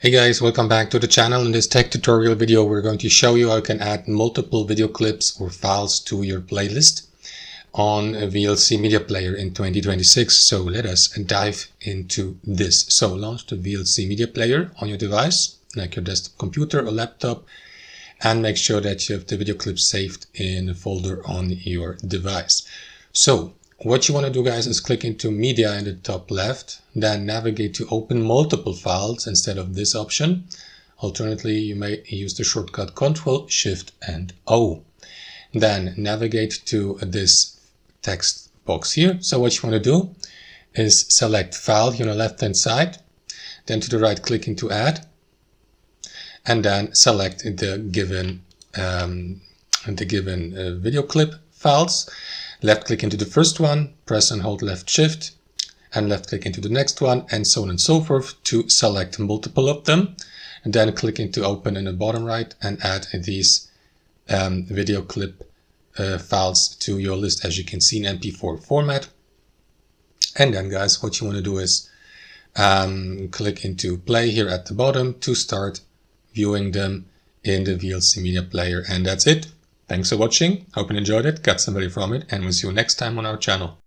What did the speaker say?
Hey guys, welcome back to the channel. In this tech tutorial video, we're going to show you how you can add multiple video clips or files to your playlist on a VLC media player in 2026. So let us dive into this. So launch the VLC media player on your device, like your desktop computer or laptop, and make sure that you have the video clips saved in a folder on your device. So what you want to do, guys, is click into media in the top left, then navigate to open multiple files instead of this option. Alternatively, you may use the shortcut Ctrl, Shift and O. Then navigate to this text box here. So what you want to do is select file here on the left hand side, then to the right click into add, and then select the given video clip files. Left click into the first one, press and hold left shift, and left click into the next one, and so on and so forth to select multiple of them. And then click into open in the bottom right and add these video clip files to your list, as you can see in MP4 format. And then, guys, what you want to do is click into play here at the bottom to start viewing them in the VLC media player. And that's it. Thanks for watching. Hope you enjoyed it, got some value from it, and we'll see you next time on our channel.